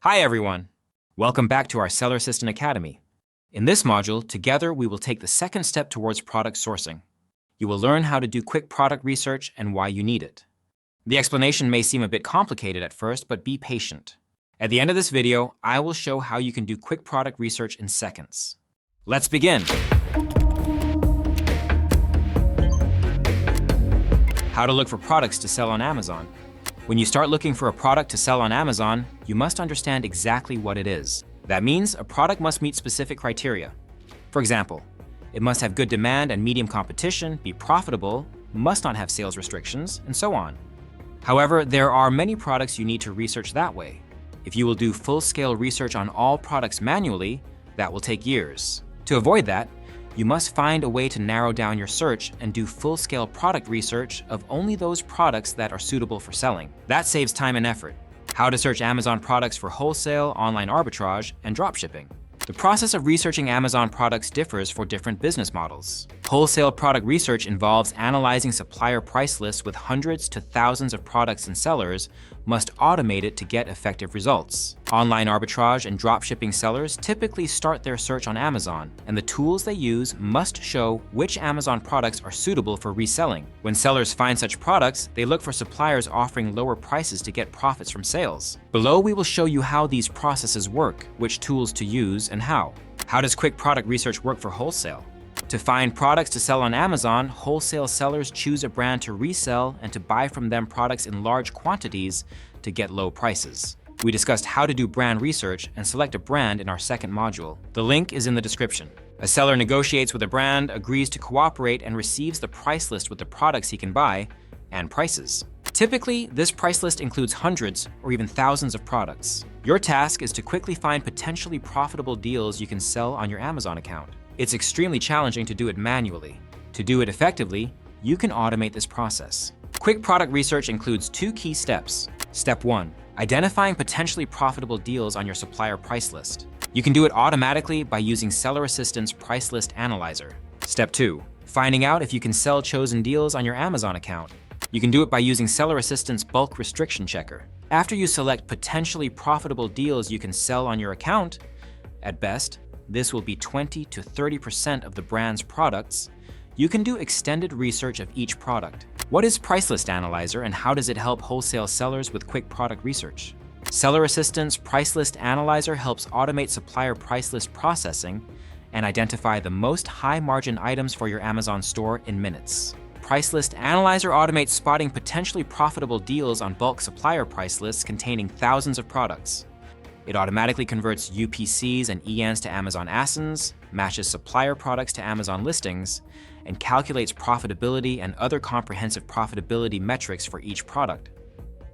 Hi everyone! Welcome back to our Seller Assistant Academy. In this module, together we will take the second step towards product sourcing. You will learn how to do quick product research and why you need it. The explanation may seem a bit complicated at first, but be patient. At the end of this video, I will show how you can do quick product research in seconds. Let's begin! How to look for products to sell on Amazon. When you start looking for a product to sell on Amazon, you must understand exactly what it is. That means a product must meet specific criteria. For example, it must have good demand and medium competition, be profitable, must not have sales restrictions, and so on. However, there are many products you need to research that way. If you will do full-scale research on all products manually, that will take years. To avoid that, you must find a way to narrow down your search and do full-scale product research of only those products that are suitable for selling. That saves time and effort. How to search Amazon products for wholesale, online arbitrage, and dropshipping. The process of researching Amazon products differs for different business models. Wholesale product research involves analyzing supplier price lists with hundreds to thousands of products, and sellers must automate it to get effective results. Online arbitrage and dropshipping sellers typically start their search on Amazon, and the tools they use must show which Amazon products are suitable for reselling. When sellers find such products, they look for suppliers offering lower prices to get profits from sales. Below, we will show you how these processes work, which tools to use, and how. How does quick product research work for wholesale? To find products to sell on Amazon, wholesale sellers choose a brand to resell and to buy from them products in large quantities to get low prices. We discussed how to do brand research and select a brand in our second module. The link is in the description. A seller negotiates with a brand, agrees to cooperate, and receives the price list with the products he can buy and prices. Typically, this price list includes hundreds or even thousands of products. Your task is to quickly find potentially profitable deals you can sell on your Amazon account. It's extremely challenging to do it manually. To do it effectively, you can automate this process. Quick product research includes two key steps. Step 1, identifying potentially profitable deals on your supplier price list. You can do it automatically by using Seller Assistant's Price List Analyzer. Step 2, finding out if you can sell chosen deals on your Amazon account. You can do it by using Seller Assistant's Bulk Restriction Checker. After you select potentially profitable deals you can sell on your account, at best, this will be 20 to 30% of the brand's products, you can do extended research of each product. What is Price List Analyzer and how does it help wholesale sellers with quick product research? Seller Assistant's Price List Analyzer helps automate supplier price list processing and identify the most high-margin items for your Amazon store in minutes. Price List Analyzer automates spotting potentially profitable deals on bulk supplier price lists containing thousands of products. It automatically converts UPCs and ENs to Amazon ASINs, matches supplier products to Amazon listings, and calculates profitability and other comprehensive profitability metrics for each product.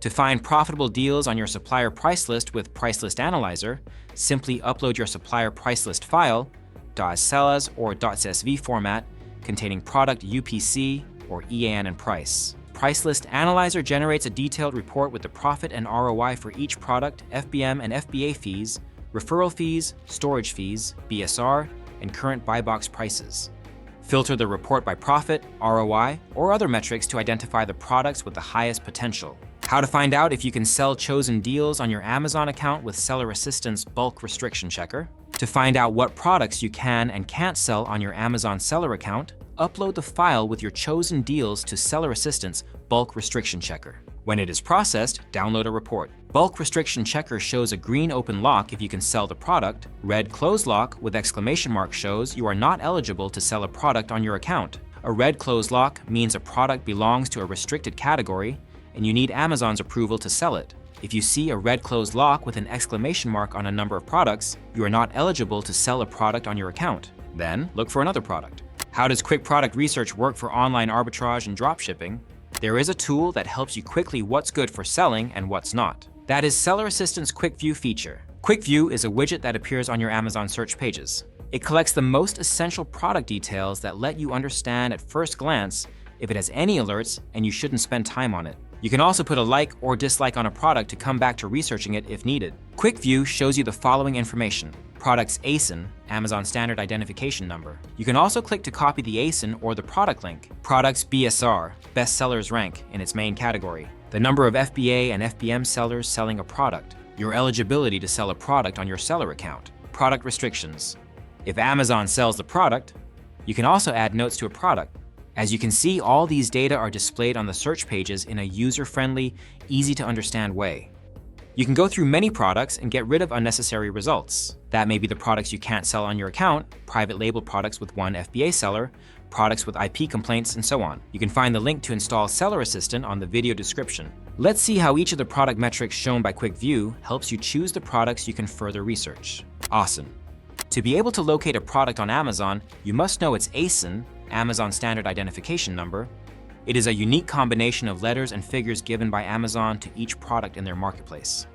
To find profitable deals on your supplier price list with Price List Analyzer, simply upload your supplier price list file, .slas or .csv format, containing product UPC or EAN and price. Price List Analyzer generates a detailed report with the profit and ROI for each product, FBM and FBA fees, referral fees, storage fees, BSR, and current buy box prices. Filter the report by profit, ROI, or other metrics to identify the products with the highest potential. How to find out if you can sell chosen deals on your Amazon account with Seller Assistant's Bulk Restriction Checker. To find out what products you can and can't sell on your Amazon seller account, upload the file with your chosen deals to Seller Assistant's Bulk Restriction Checker. When it is processed, download a report. Bulk Restriction Checker shows a green open lock if you can sell the product. Red close lock with exclamation mark shows you are not eligible to sell a product on your account. A red close lock means a product belongs to a restricted category and you need Amazon's approval to sell it. If you see a red closed lock with an exclamation mark on a number of products, you are not eligible to sell a product on your account. Then look for another product. How does quick product research work for online arbitrage and dropshipping? There is a tool that helps you quickly what's good for selling and what's not. That is Seller Assistant's Quick View feature. Quick View is a widget that appears on your Amazon search pages. It collects the most essential product details that let you understand at first glance if it has any alerts and you shouldn't spend time on it. You can also put a like or dislike on a product to come back to researching it if needed. Quick View shows you the following information: product's ASIN, Amazon Standard Identification Number. You can also click to copy the ASIN or the product link. Product's BSR, Best Sellers Rank, in its main category. The number of FBA and FBM sellers selling a product. Your eligibility to sell a product on your seller account. Product restrictions. If Amazon sells the product, you can also add notes to a product. As you can see, all these data are displayed on the search pages in a user-friendly, easy-to-understand way. You can go through many products and get rid of unnecessary results. That may be the products you can't sell on your account, private label products with one FBA seller, products with IP complaints, and so on. You can find the link to install Seller Assistant on the video description. Let's see how each of the product metrics shown by Quick View helps you choose the products you can further research. ASIN. To be able to locate a product on Amazon, you must know its ASIN, Amazon Standard Identification Number. It is a unique combination of letters and figures given by Amazon to each product in their marketplace.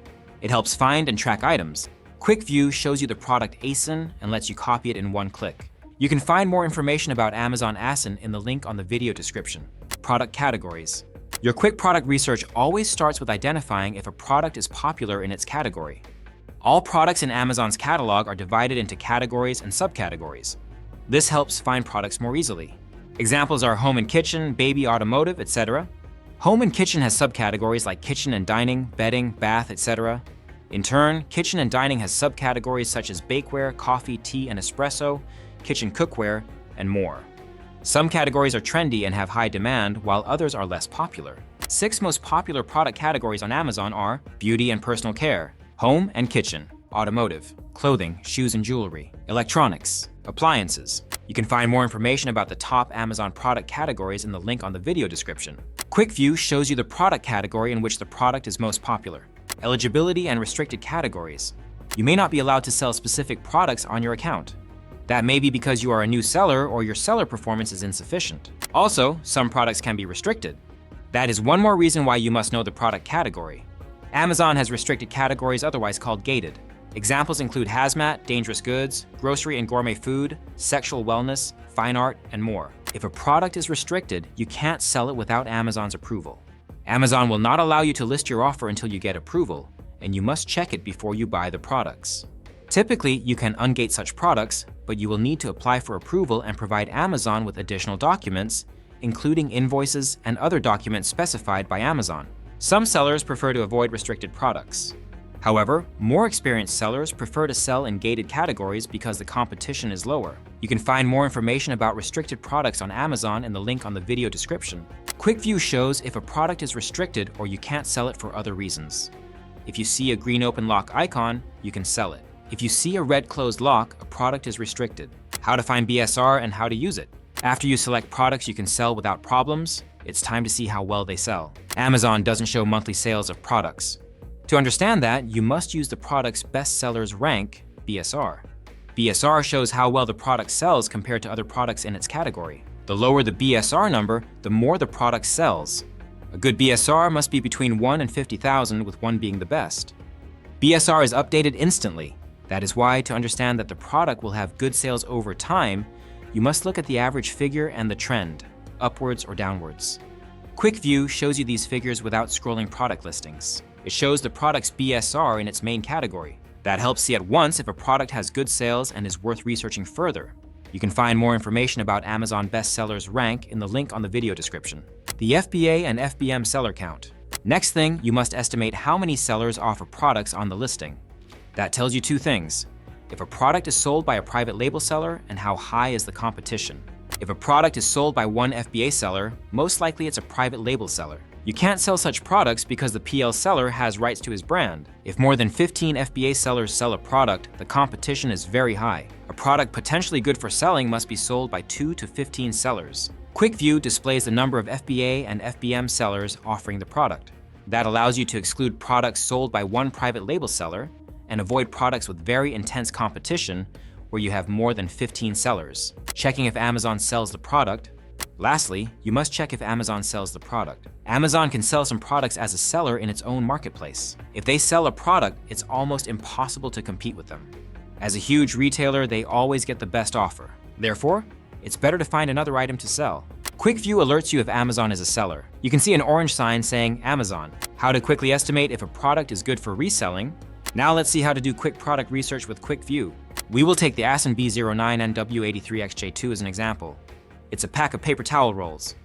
It helps find and track items. Quick View shows you the product ASIN and lets you copy it in one click. You can find more information about Amazon ASIN in the link on the video description. Product categories. Your quick product research always starts with identifying if a product is popular in its category. All products in Amazon's catalog are divided into categories and subcategories. This helps find products more easily. Examples are home and kitchen, baby, automotive, etc. Home and kitchen has subcategories like kitchen and dining, bedding, bath, etc. In turn, kitchen and dining has subcategories such as bakeware, coffee, tea, and espresso, kitchen cookware, and more. Some categories are trendy and have high demand, while others are less popular. 6 most popular product categories on Amazon are beauty and personal care, home and kitchen, automotive, clothing, shoes and jewelry, electronics, appliances. You can find more information about the top Amazon product categories in the link on the video description. Quick View shows you the product category in which the product is most popular. Eligibility and restricted categories. You may not be allowed to sell specific products on your account. That may be because you are a new seller or your seller performance is insufficient. Also, some products can be restricted. That is one more reason why you must know the product category. Amazon has restricted categories, otherwise called gated. Examples include hazmat, dangerous goods, grocery and gourmet food, sexual wellness, fine art, and more. If a product is restricted, you can't sell it without Amazon's approval. Amazon will not allow you to list your offer until you get approval, and you must check it before you buy the products. Typically, you can ungate such products, but you will need to apply for approval and provide Amazon with additional documents, including invoices and other documents specified by Amazon. Some sellers prefer to avoid restricted products. However, more experienced sellers prefer to sell in gated categories because the competition is lower. You can find more information about restricted products on Amazon in the link on the video description. Quick View shows if a product is restricted or you can't sell it for other reasons. If you see a green open lock icon, you can sell it. If you see a red closed lock, a product is restricted. How to find BSR and how to use it. After you select products you can sell without problems, it's time to see how well they sell. Amazon doesn't show monthly sales of products. To understand that, you must use the product's best sellers rank, BSR. BSR shows how well the product sells compared to other products in its category. The lower the BSR number, the more the product sells. A good BSR must be between 1 and 50,000, with 1 being the best. BSR is updated instantly. That is why, to understand that the product will have good sales over time, you must look at the average figure and the trend, upwards or downwards. Quick View shows you these figures without scrolling product listings. It shows the product's BSR in its main category. That helps see at once if a product has good sales and is worth researching further. You can find more information about Amazon bestsellers rank in the link on the video description. The FBA and FBM seller count. Next thing, you must estimate how many sellers offer products on the listing. That tells you 2 things. If a product is sold by a private label seller and how high is the competition. If a product is sold by one FBA seller, most likely it's a private label seller. You can't sell such products because the PL seller has rights to his brand. If more than 15 FBA sellers sell a product, the competition is very high. A product potentially good for selling must be sold by 2 to 15 sellers. Quick View displays the number of FBA and FBM sellers offering the product. That allows you to exclude products sold by one private label seller and avoid products with very intense competition where you have more than 15 sellers. Checking if Amazon sells the product. Lastly, you must check if Amazon sells the product. Amazon can sell some products as a seller in its own marketplace. If they sell a product, it's almost impossible to compete with them. As a huge retailer, they always get the best offer. Therefore, it's better to find another item to sell. Quick View alerts you if Amazon is a seller. You can see an orange sign saying Amazon. How to quickly estimate if a product is good for reselling. Now let's see how to do quick product research with Quick View. We will take the ASIN B09 NW83XJ2 as an example. It's a pack of paper towel rolls.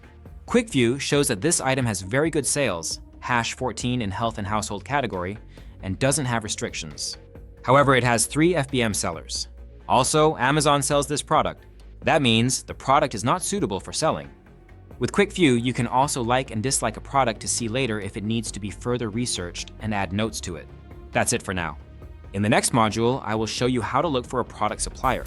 Quick View shows that this item has very good sales, hash 14 in health and household category, and doesn't have restrictions. However, it has 3 FBM sellers. Also, Amazon sells this product. That means the product is not suitable for selling. With Quick View, you can also like and dislike a product to see later if it needs to be further researched and add notes to it. That's it for now. In the next module, I will show you how to look for a product supplier.